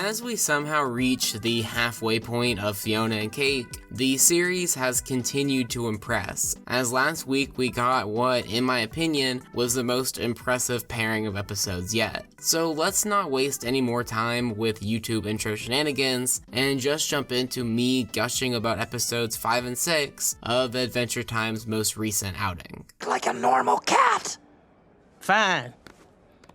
As we somehow reach the halfway point of Fionna and Cake, the series has continued to impress, as last week we got what, in my opinion, was the most impressive pairing of episodes yet. So let's not waste any more time with YouTube intro shenanigans, and just jump into me gushing about episodes 5 and 6 of Adventure Time's most recent outing. Like a normal cat! Fine.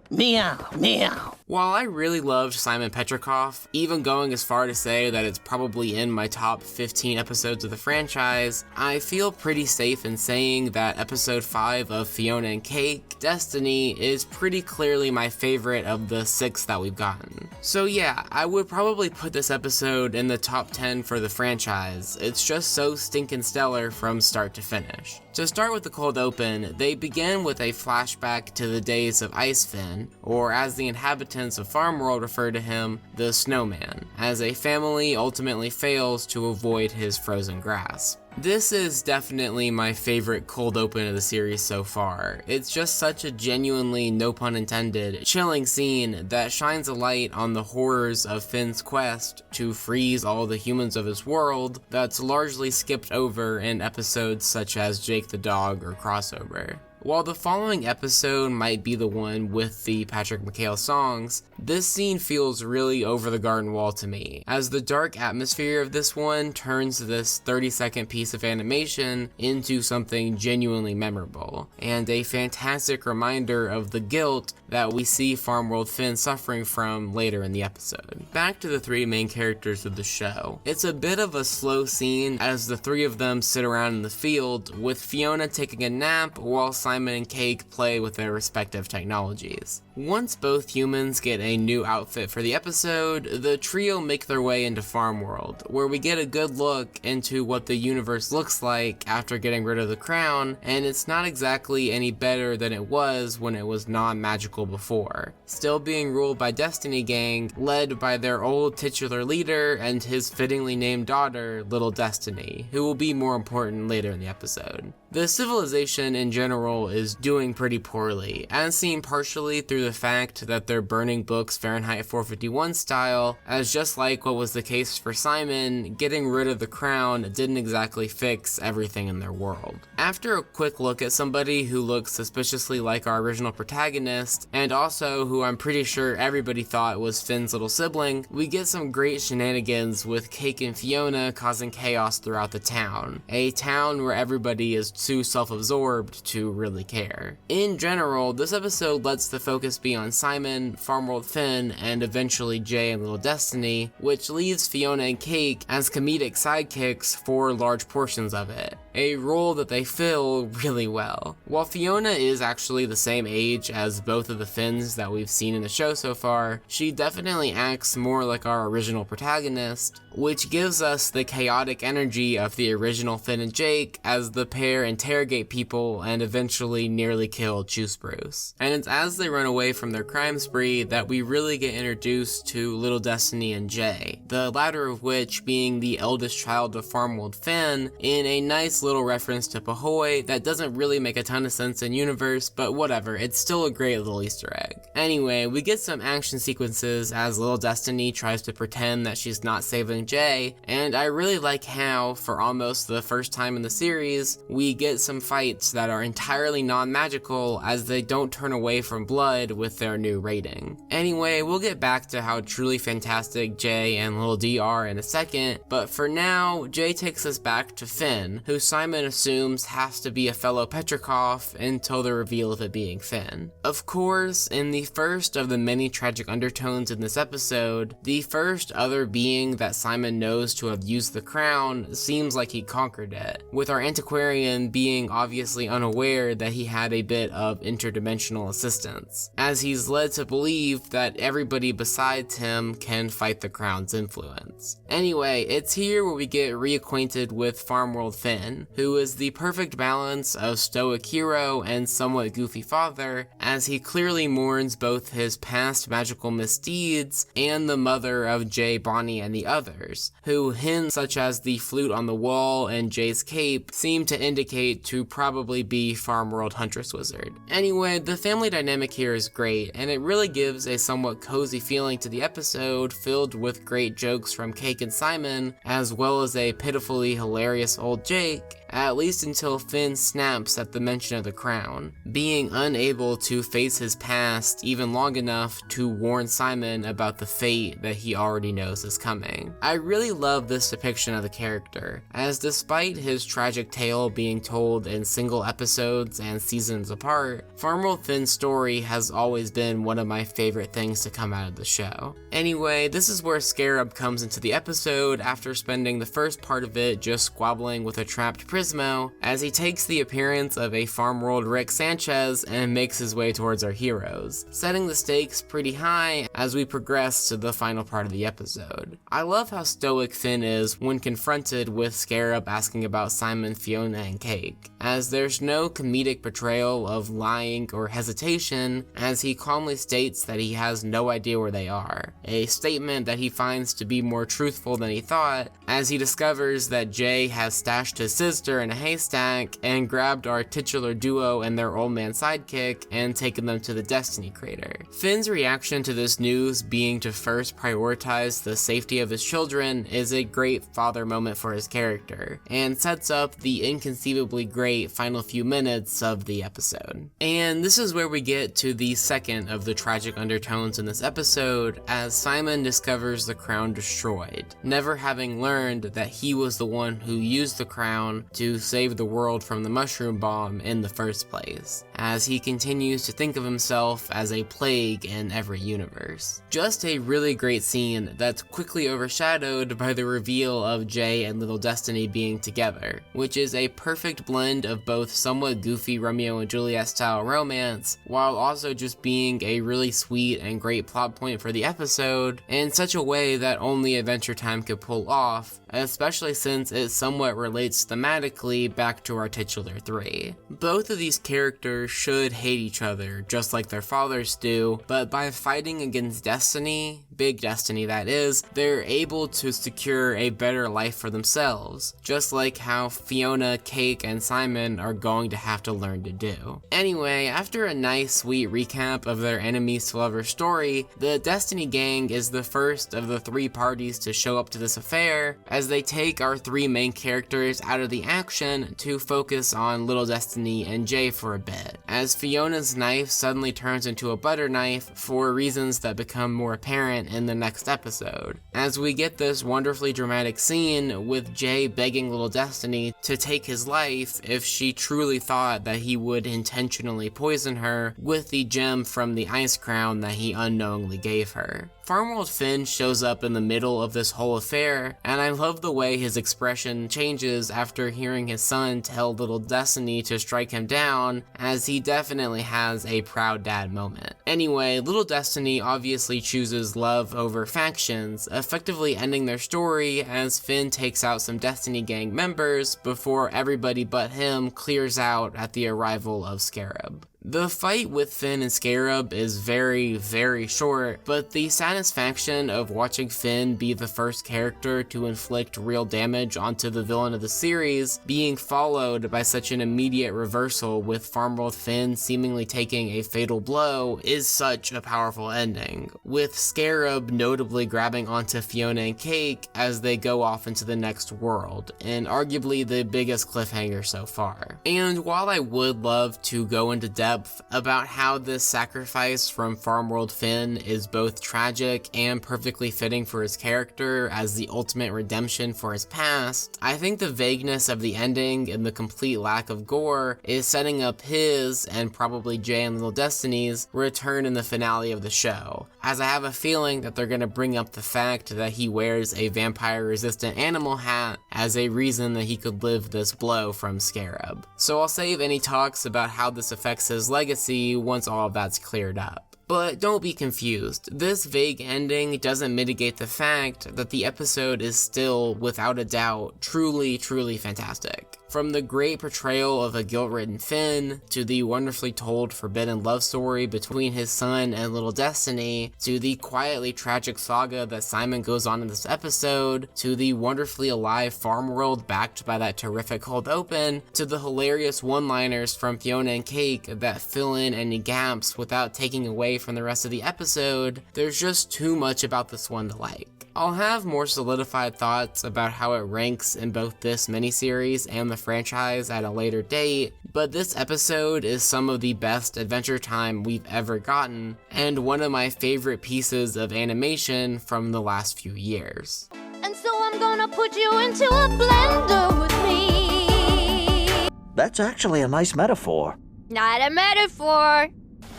Meow, meow. While I really loved Simon Petrikov, even going as far to say that it's probably in my top 15 episodes of the franchise, I feel pretty safe in saying that episode 5 of Fionna and Cake, Destiny, is pretty clearly my favorite of the 6 that we've gotten. So yeah, I would probably put this episode in the top 10 for the franchise. It's just so stinking stellar from start to finish. To start with the cold open, they begin with a flashback to the days of Icefin, or as the inhabitants of Farmworld refer to him, the Snowman, as a family ultimately fails to avoid his frozen grasp. This is definitely my favorite cold open of the series so far. It's just such a genuinely, no pun intended, chilling scene that shines a light on the horrors of Finn's quest to freeze all the humans of his world that's largely skipped over in episodes such as Jake the Dog or Crossover. While the following episode might be the one with the Patrick McHale songs, this scene feels really over the garden wall to me, as the dark atmosphere of this one turns this 30-second piece of animation into something genuinely memorable, and a fantastic reminder of the guilt that we see Farmworld Finn suffering from later in the episode. Back to the three main characters of the show. It's a bit of a slow scene as the three of them sit around in the field, with Fionna taking a nap while Simon and Cake play with their respective technologies. Once both humans get a new outfit for the episode, the trio make their way into Farmworld, where we get a good look into what the universe looks like after getting rid of the crown, and it's not exactly any better than it was when it was non-magical before. Still being ruled by Destiny Gang, led by their old titular leader and his fittingly named daughter, Little Destiny, who will be more important later in the episode. The civilization in general is doing pretty poorly, as seen partially through the fact that they're burning books Fahrenheit 451 style, as just like what was the case for Simon, getting rid of the crown didn't exactly fix everything in their world. After a quick look at somebody who looks suspiciously like our original protagonist, and also who I'm pretty sure everybody thought was Finn's little sibling, we get some great shenanigans with Cake and Fionna causing chaos throughout the town, a town where everybody is too self-absorbed to really care. In general, this episode lets the focus be on Simon, Farmworld Finn, and eventually Jay and Little Destiny, which leaves Fionna and Cake as comedic sidekicks for large portions of it, a role that they fill really well. While Fionna is actually the same age as both of the Finns that we've seen in the show so far, she definitely acts more like our original protagonist, which gives us the chaotic energy of the original Finn and Jake as the pair interrogate people and eventually nearly kill Juice Bruce. And it's as they run away from their crime spree that we really get introduced to Little Destiny and Jay, the latter of which being the eldest child of Farmworld Finn, in a nice little reference to Pahoy that doesn't really make a ton of sense in universe, but whatever, it's still a great little Easter egg. Anyway, we get some action sequences as Little Destiny tries to pretend that she's not saving Jay, and I really like how, for almost the first time in the series, we get some fights that are entirely non-magical as they don't turn away from blood with their new rating. Anyway, we'll get back to how truly fantastic Jay and Little D are in a second, but for now, Jay takes us back to Finn, who Simon assumes has to be a fellow Petrikov until the reveal of it being Finn. Of course, in the first of the many tragic undertones in this episode, the first other being that Simon knows to have used the crown seems like he conquered it, with our antiquarian being obviously unaware that he had a bit of interdimensional assistance, as he's led to believe that everybody besides him can fight the crown's influence. Anyway, it's here where we get reacquainted with Farmworld Finn, who is the perfect balance of stoic hero and somewhat goofy father, as he clearly mourns both his past magical misdeeds and the mother of Jay, Bonnie, and the others, who hints such as the flute on the wall and Jay's cape seem to indicate to probably be Farmworld Farm World Huntress Wizard. Anyway, the family dynamic here is great, and it really gives a somewhat cozy feeling to the episode, filled with great jokes from Cake and Simon, as well as a pitifully hilarious old Jake, at least until Finn snaps at the mention of the crown, being unable to face his past even long enough to warn Simon about the fate that he already knows is coming. I really love this depiction of the character, as despite his tragic tale being told in single episodes and seasons apart, Farm World Finn's story has always been one of my favorite things to come out of the show. Anyway, this is where Scarab comes into the episode after spending the first part of it just squabbling with a trapped Prismo, as he takes the appearance of a Farm World Rick Sanchez and makes his way towards our heroes, setting the stakes pretty high as we progress to the final part of the episode. I love how stoic Finn is when confronted with Scarab asking about Simon, Fionna, and Cake, as there's no comedic portrayal of lying or hesitation, as he calmly states that he has no idea where they are, a statement that he finds to be more truthful than he thought, as he discovers that Jay has stashed his sister in a haystack and grabbed our titular duo and their old man sidekick and taken them to the Destiny Crater. Finn's reaction to this news being to first prioritize the safety of his children is a great father moment for his character, and sets up the inconceivably great final few minutes of the episode. And this is where we get to the second of the tragic undertones in this episode, as Simon discovers the crown destroyed, never having learned that he was the one who used the crown to save the world from the mushroom bomb in the first place, as he continues to think of himself as a plague in every universe. Just a really great scene that's quickly overshadowed by the reveal of Jay and Little Destiny being together, which is a perfect blend of both somewhat goofy Romeo and Juliet style romance, while also just being a really sweet and great plot point for the episode in such a way that only Adventure Time could pull off, especially since it somewhat relates thematically back to our titular three. Both of these characters should hate each other, just like their fathers do, but by fighting against destiny, big destiny that is, they're able to secure a better life for themselves, just like how Fionna, Cake, and Simon are going to have to learn to do. Anyway, after a nice sweet recap of their enemies to lovers story, the Destiny Gang is the first of the three parties to show up to this affair, as they take our three main characters out of the action to focus on Little Destiny and Jay for a bit, as Fiona's knife suddenly turns into a butter knife for reasons that become more apparent in the next episode, as we get this wonderfully dramatic scene with Jay begging Little Destiny to take his life if she truly thought that he would intentionally poison her with the gem from the ice crown that he unknowingly gave her. Farm World Finn shows up in the middle of this whole affair, and I love the way his expression changes after hearing his son tell Little Destiny to strike him down, as he definitely has a proud dad moment. Anyway, Little Destiny obviously chooses love over factions, effectively ending their story as Finn takes out some Destiny Gang members before everybody but him clears out at the arrival of Scarab. The fight with Finn and Scarab is very, very short, but the satisfaction of watching Finn be the first character to inflict real damage onto the villain of the series, being followed by such an immediate reversal with Farm World Finn seemingly taking a fatal blow, is such a powerful ending, with Scarab notably grabbing onto Fionna and Cake as they go off into the next world, and arguably the biggest cliffhanger so far. And while I would love to go into depth about how this sacrifice from Farm World Finn is both tragic and perfectly fitting for his character as the ultimate redemption for his past, I think the vagueness of the ending and the complete lack of gore is setting up his, and probably Jay and Little Destiny's, return in the finale of the show, as I have a feeling that they're going to bring up the fact that he wears a vampire-resistant animal hat as a reason that he could live this blow from Scarab. So I'll save any talks about how this affects his legacy once all of that's cleared up. But don't be confused, this vague ending doesn't mitigate the fact that the episode is still, without a doubt, truly, truly fantastic. From the great portrayal of a guilt-ridden Finn, to the wonderfully told forbidden love story between his son and little Destiny, to the quietly tragic saga that Simon goes on in this episode, to the wonderfully alive farm world backed by that terrific cold open, to the hilarious one-liners from Fionna and Cake that fill in any gaps without taking away from the rest of the episode, there's just too much about this one to like. I'll have more solidified thoughts about how it ranks in both this miniseries and the franchise at a later date, but this episode is some of the best adventure time we've ever gotten, and one of my favorite pieces of animation from the last few years. And so I'm gonna put you into a blender with me. That's actually a nice metaphor. Not a metaphor.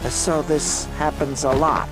So this happens a lot.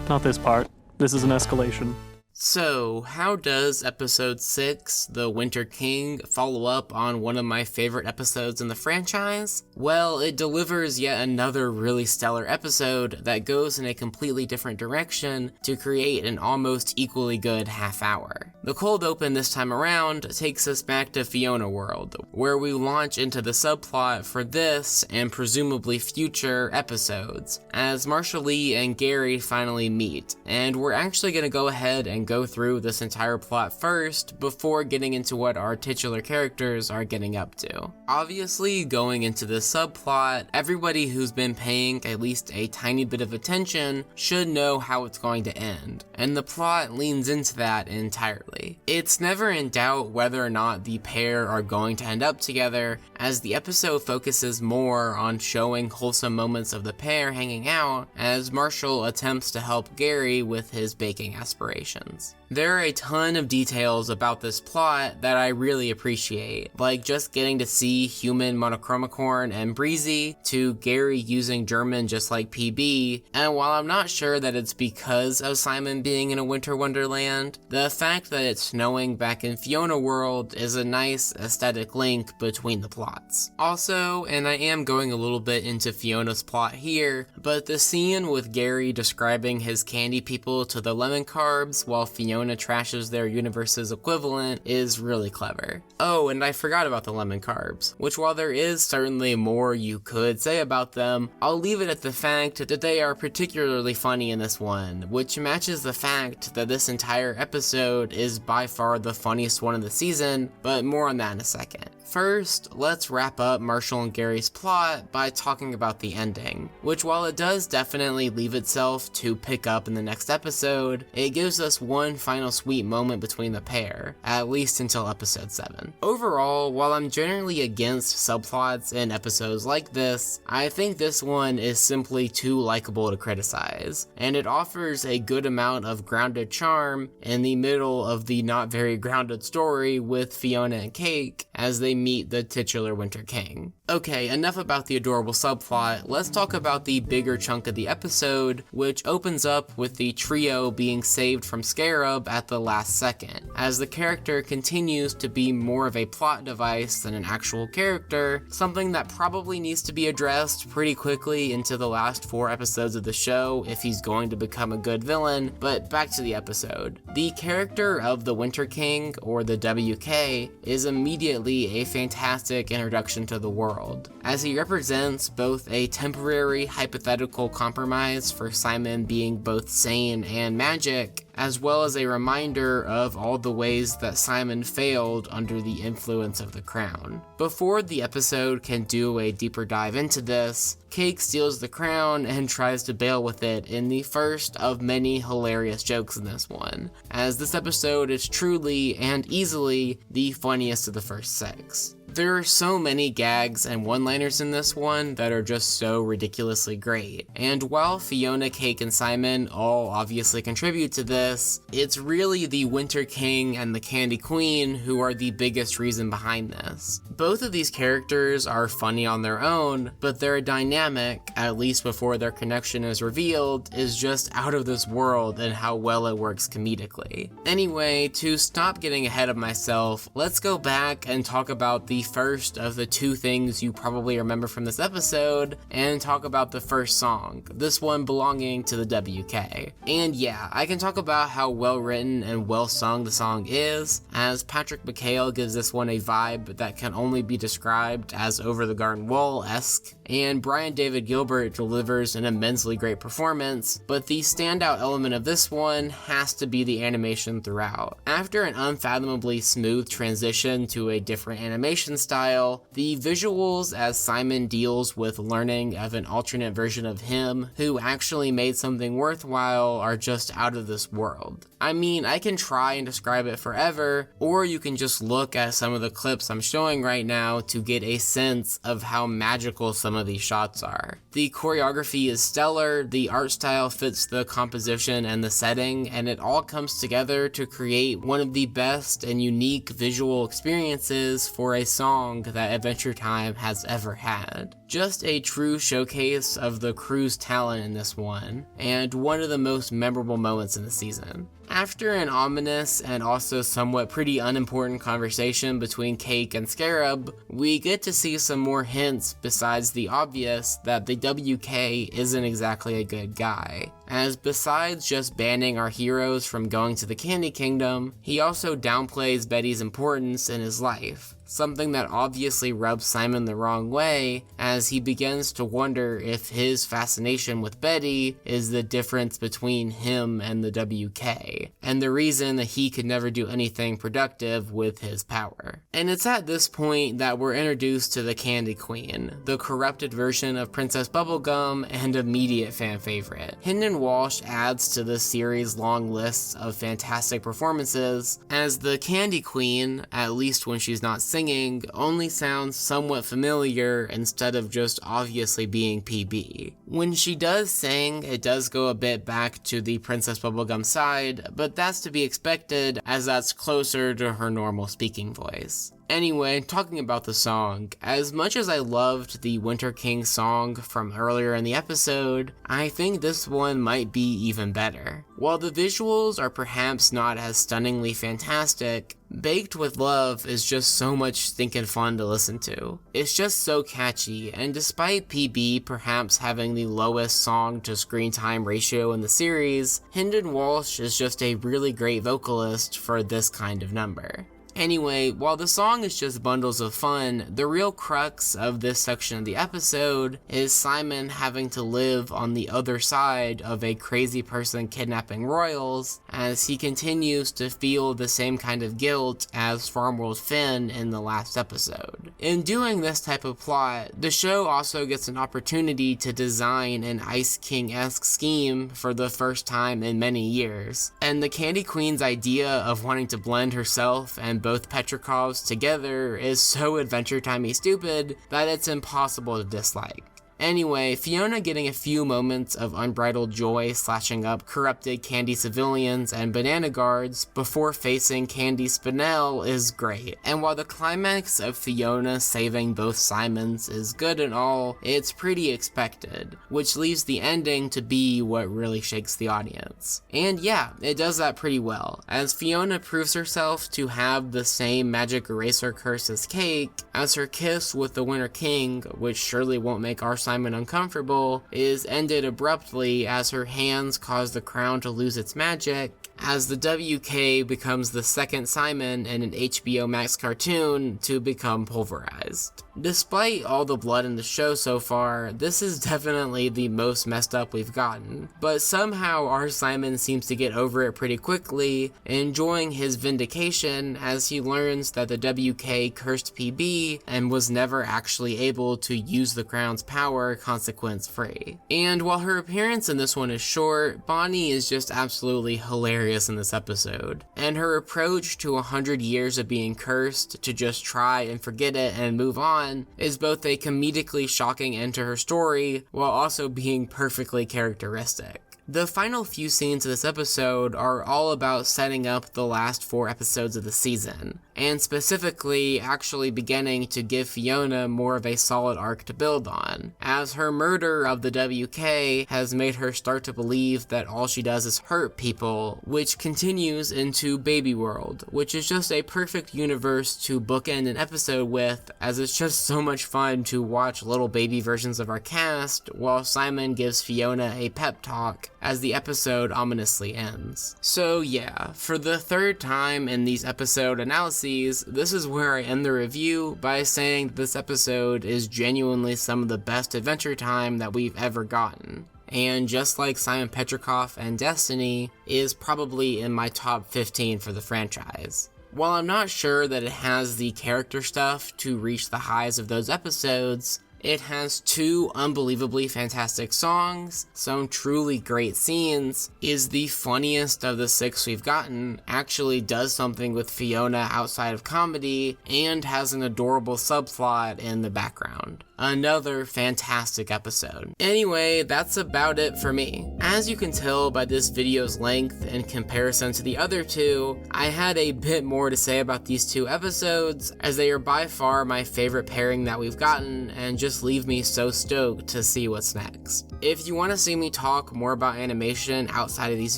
Not this part. This is an escalation. So, how does episode 6, The Winter King, follow up on one of my favorite episodes in the franchise? Well, it delivers yet another really stellar episode that goes in a completely different direction to create an almost equally good half hour. The cold open this time around takes us back to Fionna World, where we launch into the subplot for this and presumably future episodes, as Marshall Lee and Gary finally meet, and we're actually going to go ahead and go through this entire plot first before getting into what our titular characters are getting up to. Obviously, going into this subplot, everybody who's been paying at least a tiny bit of attention should know how it's going to end, and the plot leans into that entirely. It's never in doubt whether or not the pair are going to end up together, as the episode focuses more on showing wholesome moments of the pair hanging out as Marshall attempts to help Gary with his baking aspirations. There are a ton of details about this plot that I really appreciate, like just getting to see human Monochromacorn and Breezy, to Gary using German just like PB, and while I'm not sure that it's because of Simon being in a winter wonderland, the fact that it's snowing back in Fionna World is a nice aesthetic link between the plots. Also, and I am going a little bit into Fiona's plot here, but the scene with Gary describing his candy people to the lemon carbs while Fionna trashes their universe's equivalent is really clever. Oh, and I forgot about the lemon carbs, which while there is certainly more you could say about them, I'll leave it at the fact that they are particularly funny in this one, which matches the fact that this entire episode is by far the funniest one of the season, but more on that in a second. First, let's wrap up Marshall and Gary's plot by talking about the ending, which while it does definitely leave itself to pick up in the next episode, it gives us one final sweet moment between the pair, at least until episode 7. Overall, while I'm generally against subplots in episodes like this, I think this one is simply too likable to criticize, and it offers a good amount of grounded charm in the middle of the not very grounded story with Fionna and Cake as they meet the titular Winter King. Okay, enough about the adorable subplot, let's talk about the bigger chunk of the episode, which opens up with the trio being saved from Scarab at the last second, as the character continues to be more of a plot device than an actual character, something that probably needs to be addressed pretty quickly into the last 4 episodes of the show if he's going to become a good villain, but back to the episode. The character of the Winter King, or the WK, is immediately a fantastic introduction to the world, as he represents both a temporary hypothetical compromise for Simon being both sane and magic, as well as a reminder of all the ways that Simon failed under the influence of the crown. Before the episode can do a deeper dive into this, Cake steals the crown and tries to bail with it in the first of many hilarious jokes in this one, as this episode is truly and easily the funniest of the first 6. There are so many gags and one-liners in this one that are just so ridiculously great, and while Fionna, Cake, and Simon all obviously contribute to this, it's really the Winter King and the Candy Queen who are the biggest reason behind this. Both of these characters are funny on their own, but their dynamic, at least before their connection is revealed, is just out of this world in how well it works comedically. Anyway, to stop getting ahead of myself, let's go back and talk about the the first of the two things you probably remember from this episode and talk about the first song, this one belonging to the WK. And yeah, I can talk about how well written and well sung the song is, as Patrick McHale gives this one a vibe that can only be described as Over the Garden Wall-esque, and Brian David Gilbert delivers an immensely great performance, but the standout element of this one has to be the animation throughout. After an unfathomably smooth transition to a different animation style, the visuals as Simon deals with learning of an alternate version of him who actually made something worthwhile are just out of this world. I mean, I can try and describe it forever, or you can just look at some of the clips I'm showing right now to get a sense of how magical some of these shots are. The choreography is stellar, the art style fits the composition and the setting, and it all comes together to create one of the best and unique visual experiences for a song that Adventure Time has ever had. Just a true showcase of the crew's talent in this one, and one of the most memorable moments in the season. After an ominous and also somewhat pretty unimportant conversation between Cake and Scarab, we get to see some more hints besides the obvious that the WK isn't exactly a good guy, as besides just banning our heroes from going to the Candy Kingdom, he also downplays Betty's importance in his life. Something that obviously rubs Simon the wrong way, as he begins to wonder if his fascination with Betty is the difference between him and the WK, and the reason that he could never do anything productive with his power. And it's at this point that we're introduced to the Candy Queen, the corrupted version of Princess Bubblegum and immediate fan favorite. Hendon Walsh adds to this series' long lists of fantastic performances, as the Candy Queen, at least when she's not singing, only sounds somewhat familiar instead of just obviously being PB. When she does sing, it does go a bit back to the Princess Bubblegum side, but that's to be expected as that's closer to her normal speaking voice. Anyway, talking about the song, as much as I loved the Winter King song from earlier in the episode, I think this one might be even better. While the visuals are perhaps not as stunningly fantastic, Baked with Love is just so much stinking fun to listen to. It's just so catchy, and despite PB perhaps having the lowest song to screen time ratio in the series, Hendon Walsh is just a really great vocalist for this kind of number. Anyway, while the song is just bundles of fun, the real crux of this section of the episode is Simon having to live on the other side of a crazy person kidnapping royals, as he continues to feel the same kind of guilt as Farmworld Finn in the last episode. In doing this type of plot, the show also gets an opportunity to design an Ice King-esque scheme for the first time in many years, and the Candy Queen's idea of wanting to blend herself and both Petrikovs together is so Adventure Timey stupid that it's impossible to dislike. Anyway, Fionna getting a few moments of unbridled joy slashing up corrupted Candy civilians and banana guards before facing Candy Spinel is great, and while the climax of Fionna saving both Simons is good and all, it's pretty expected, which leaves the ending to be what really shakes the audience. And yeah, it does that pretty well, as Fionna proves herself to have the same magic eraser curse as Cake, as her kiss with the Winter King, which surely won't make our Simon uncomfortable, is ended abruptly as her hands cause the crown to lose its magic, as the WK becomes the second Simon in an HBO Max cartoon to become pulverized. Despite all the blood in the show so far, this is definitely the most messed up we've gotten, but somehow our Simon seems to get over it pretty quickly, enjoying his vindication as he learns that the WK cursed PB and was never actually able to use the crown's power consequence-free. And while her appearance in this one is short, Bonnie is just absolutely hilarious in this episode, and her approach to 100 years of being cursed to just try and forget it and move on is both a comedically shocking end to her story while also being perfectly characteristic. The final few scenes of this episode are all about setting up the last 4 episodes of the season, and specifically actually beginning to give Fionna more of a solid arc to build on, as her murder of the WK has made her start to believe that all she does is hurt people, which continues into Baby World, which is just a perfect universe to bookend an episode with, as it's just so much fun to watch little baby versions of our cast while Simon gives Fionna a pep talk as the episode ominously ends. So yeah, for the 3rd time in these episode analyses, this is where I end the review by saying that this episode is genuinely some of the best adventure time that we've ever gotten. And just like Simon Petrikov and Destiny, is probably in my top 15 for the franchise. While I'm not sure that it has the character stuff to reach the highs of those episodes, it has 2 unbelievably fantastic songs, some truly great scenes, is the funniest of the 6 we've gotten, actually does something with Fionna outside of comedy, and has an adorable subplot in the background. Another fantastic episode. Anyway, that's about it for me. As you can tell by this video's length in comparison to the other 2, I had a bit more to say about these 2 episodes, as they are by far my favorite pairing that we've gotten, and just leave me so stoked to see what's next. If you want to see me talk more about animation outside of these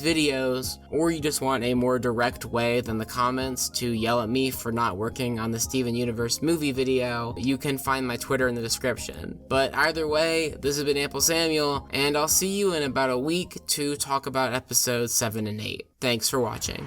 videos, or you just want a more direct way than the comments to yell at me for not working on the Steven Universe movie video, you can find my Twitter in the description. But either way, this has been AmpleSamuel, and I'll see you in about a week to talk about episodes 7 and 8. Thanks for watching.